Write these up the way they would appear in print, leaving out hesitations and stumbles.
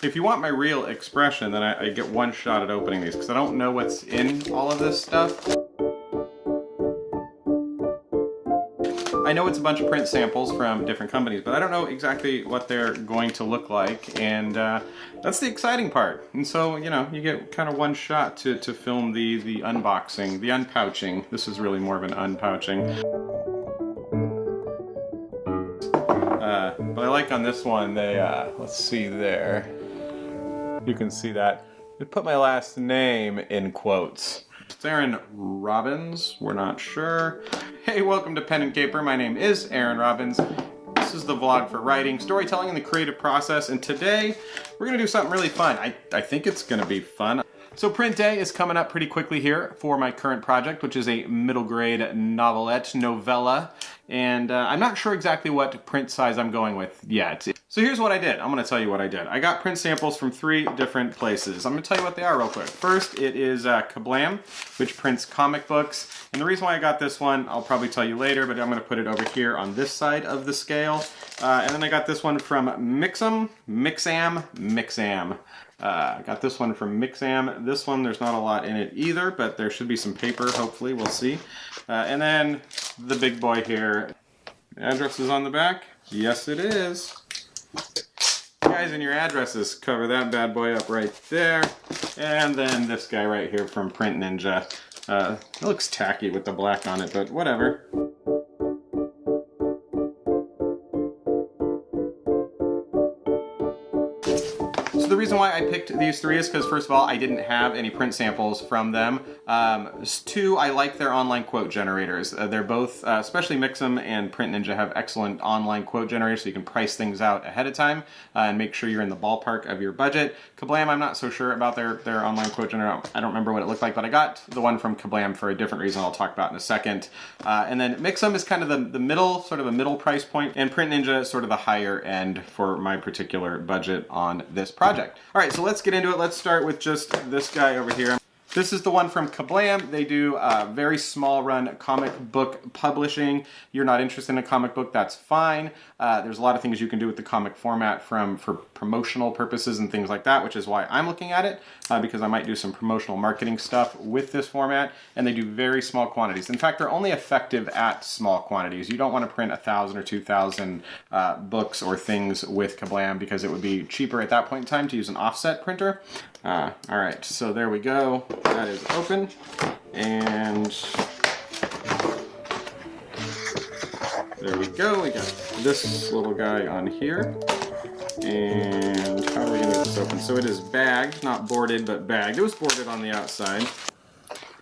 If you want my real expression, then I get one shot at opening these because I don't know what's in all of this stuff. I know it's a bunch of print samples from different companies, but I don't know exactly what they're going to look like, and that's the exciting part. And so, you know, you get kind of one shot to film the unboxing, the unpouching. This is really more of an unpouching. But I like on this one, they, let's see there. You can see that. They put my last name in quotes. It's Aaron Robbins, we're not sure. Hey, welcome to Pen and Caper. My name is Aaron Robbins. This is the vlog for writing, storytelling, and the creative process. And today, we're gonna do something really fun. I think it's gonna be fun. So print day is coming up pretty quickly here for my current project, which is a middle grade novelette, novella. And I'm not sure exactly what print size I'm going with yet. So here's what I did. I'm gonna tell you what I did. I got print samples from 3 different places. I'm gonna tell you what they are real quick. First, it is Kablam, which prints comic books. And the reason why I got this one, I'll probably tell you later, but I'm gonna put it over here on this side of the scale. And then I got this one from Mixam. I got this one from Mixam. This one, there's not a lot in it either, but there should be some paper, hopefully, we'll see. And then the big boy here. The address is on the back. Yes, it is. Guys, and your addresses, cover that bad boy up right there. And then this guy right here from Print Ninja. It looks tacky with the black on it, but whatever. So the reason why I picked these 3 is because, first of all, I didn't have any print samples from them. 2, I like their online quote generators. They're both, especially Mixam and Print Ninja, have excellent online quote generators, so you can price things out ahead of time and make sure you're in the ballpark of your budget. Kablam, I'm not so sure about their online quote generator. I don't remember what it looked like, but I got the one from Kablam for a different reason I'll talk about in a second. And then Mixam is kind of the middle, sort of a middle price point, and Print Ninja is sort of the higher end for my particular budget on this project. All right, so let's get into it. Let's start with just this guy over here. This is the one from Kablam. They do very small run comic book publishing. You're not interested in a comic book, that's fine. There's a lot of things you can do with the comic format for promotional purposes and things like that, which is why I'm looking at it, because I might do some promotional marketing stuff with this format, and they do very small quantities. In fact, they're only effective at small quantities. You don't want to print 1,000 or 2,000 books or things with Kablam because it would be cheaper at that point in time to use an offset printer. All right, so there we go. That is open, and there we go. We got this little guy on here, and how are we gonna get this open? So it is bagged, not boarded, but bagged. It was boarded on the outside.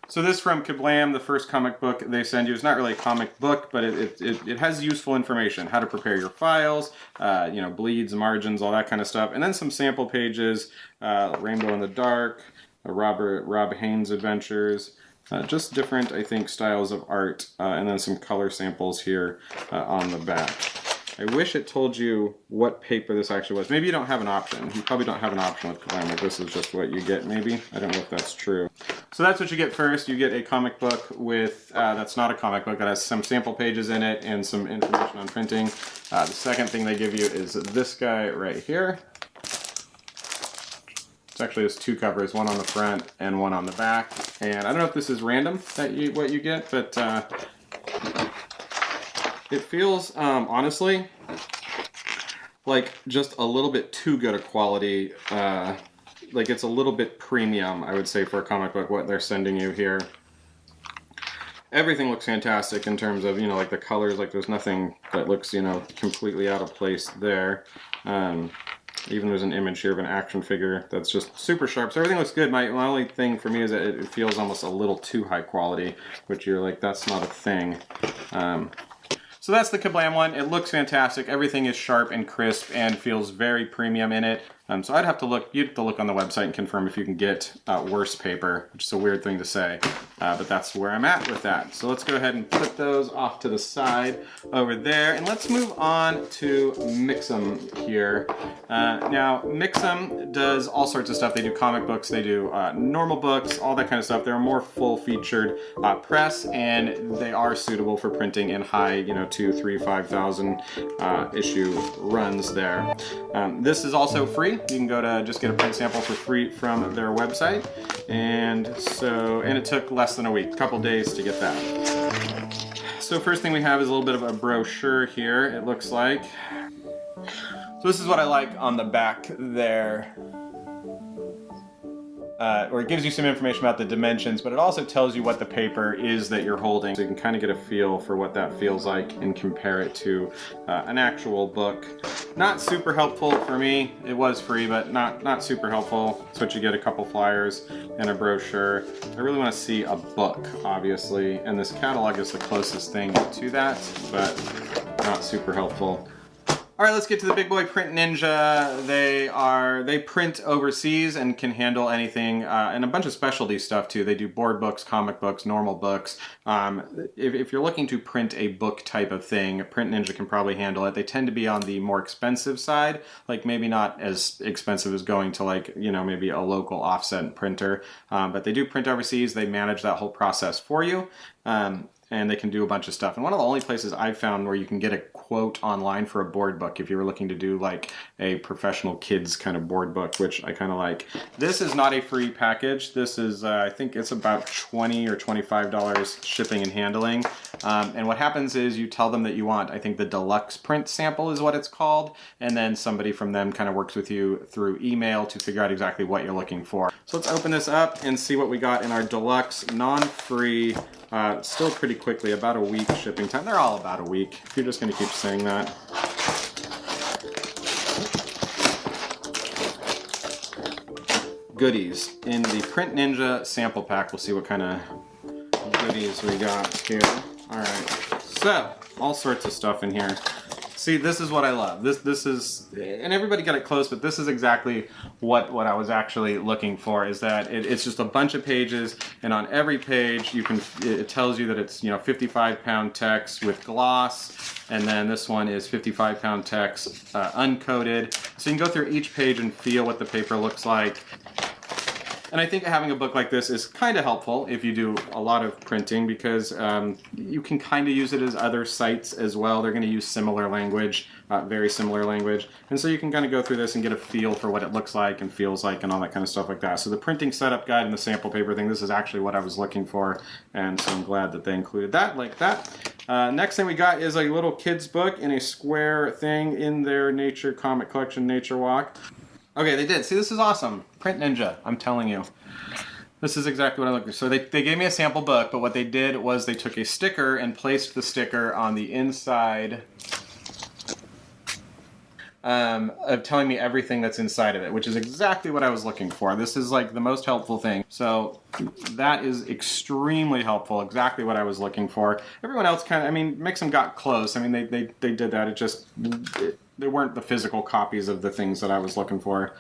So this from Kablam, the first comic book they send you. It's not really a comic book, but it has useful information, how to prepare your files, you know, bleeds, margins, all that kind of stuff. And then some sample pages, Rainbow in the Dark, Rob Haynes Adventures, just different, I think, styles of art, and then some color samples here on the back. I wish it told you what paper this actually was. Maybe you don't have an option. You probably don't have an option with Kablam. Like this is just what you get, maybe. I don't know if that's true. So that's what you get first. You get a comic book with, that's not a comic book, that has some sample pages in it and some information on printing. The second thing they give you is this guy right here. It actually has 2 covers, one on the front and one on the back. And I don't know if this is random, what you get, but it feels, honestly, like just a little bit too good a quality. Like it's a little bit premium, I would say, for a comic book, what they're sending you here. Everything looks fantastic in terms of, you know, like the colors, like there's nothing that looks, you know, completely out of place there. Even there's an image here of an action figure that's just super sharp. So everything looks good. My only thing for me is that it feels almost a little too high quality, which you're like, that's not a thing. So that's the Kablam one. It looks fantastic. Everything is sharp and crisp and feels very premium in it. So I'd have to look, you'd have to look on the website and confirm if you can get worse paper, which is a weird thing to say, but that's where I'm at with that. So let's go ahead and put those off to the side over there, and let's move on to Mixam here. Now, Mixam does all sorts of stuff. They do comic books, they do normal books, all that kind of stuff. They're a more full-featured press, and they are suitable for printing in high, you know, 2, 3, 5,000 issue runs there. This is also free. You can go to just get a print sample for free from their website. And it took less than a week, a couple days to get that. So first thing we have is a little bit of a brochure here, it looks like. So this is what I like on the back there. Or it gives you some information about the dimensions, but it also tells you what the paper is that you're holding. So you can kind of get a feel for what that feels like and compare it to an actual book. Not super helpful for me. It was free, but not super helpful. So what you get, a couple flyers and a brochure. I really want to see a book, obviously, and this catalog is the closest thing to that, but not super helpful. All right, let's get to the big boy, Print Ninja. They print overseas and can handle anything, and a bunch of specialty stuff too. They do board books, comic books, normal books. If you're looking to print a book type of thing, Print Ninja can probably handle it. They tend to be on the more expensive side, like maybe not as expensive as going to like, you know, maybe a local offset printer, but they do print overseas. They manage that whole process for you. And they can do a bunch of stuff. And one of the only places I've found where you can get a quote online for a board book, if you were looking to do like a professional kids kind of board book, which I kind of like. This is not a free package. This is, I think it's about $20 or $25 shipping and handling. And what happens is you tell them that you want, I think the deluxe print sample is what it's called, and then somebody from them kind of works with you through email to figure out exactly what you're looking for. So let's open this up and see what we got in our deluxe, non-free, still pretty quickly, about a week shipping time. They're all about a week, if you're just going to keep saying that. Goodies. In the Print Ninja sample pack, we'll see what kind of goodies we got here. Alright, so, all sorts of stuff in here. See, this is what I love. This is, and everybody got it close, but this is exactly what I was actually looking for, is that it's just a bunch of pages, and on every page it tells you that it's, you know, 55-pound text with gloss, and then this one is 55-pound text uncoated. So you can go through each page and feel what the paper looks like. And I think having a book like this is kind of helpful if you do a lot of printing, because you can kind of use it as other sites as well. They're going to use similar language, very similar language. And so you can kind of go through this and get a feel for what it looks like and feels like and all that kind of stuff like that. So the printing setup guide and the sample paper thing, this is actually what I was looking for. And so I'm glad that they included that like that. Next thing we got is a little kid's book in a square thing in their nature comic collection, Nature Walk. Okay, they did. See, this is awesome. Print Ninja, I'm telling you. This is exactly what I looked for. So they gave me a sample book, but what they did was they took a sticker and placed the sticker on the inside of telling me everything that's inside of it, which is exactly what I was looking for. This is like the most helpful thing. So that is extremely helpful, exactly what I was looking for. Everyone else kind of, I mean, Mixam got close. I mean, they did that. They weren't the physical copies of the things that I was looking for.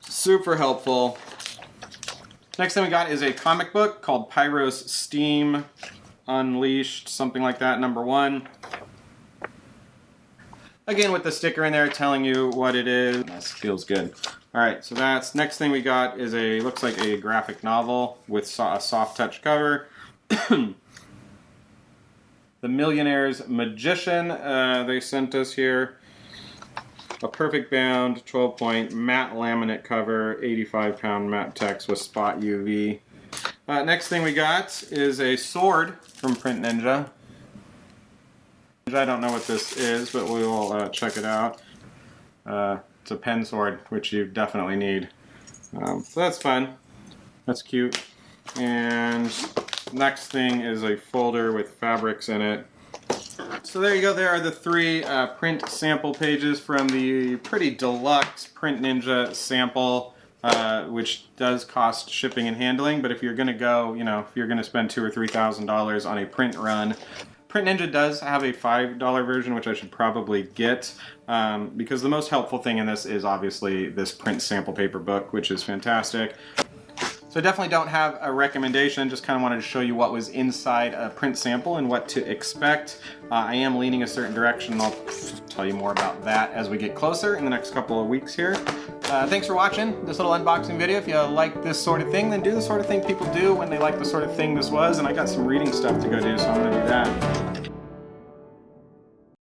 Super helpful. Next thing we got is a comic book called Pyro's Steam Unleashed, something like that, #1. Again, with the sticker in there telling you what it is. This feels good. All right, so that's, next thing we got is looks like a graphic novel with a soft touch cover. The Millionaire's Magician, they sent us here. A perfect bound, 12-point matte laminate cover, 85-pound matte text with spot UV. Next thing we got is a sword from Print Ninja. I don't know what this is, but we will check it out. It's a pen sword, which you definitely need. So that's fun. That's cute. And next thing is a folder with fabrics in it. So there you go. There are the 3 print sample pages from the pretty deluxe Print Ninja sample, which does cost shipping and handling. But if you're going to go, you know, if you're going to spend $2,000 or $3,000 on a print run, Print Ninja does have a $5 version, which I should probably get, because the most helpful thing in this is obviously this print sample paper book, which is fantastic. So I definitely don't have a recommendation, just kind of wanted to show you what was inside a print sample and what to expect. I am leaning a certain direction, and I'll tell you more about that as we get closer in the next couple of weeks here. Thanks for watching this little unboxing video. If you like this sort of thing, then do the sort of thing people do when they like the sort of thing this was, and I got some reading stuff to go do, so I'm going to do that.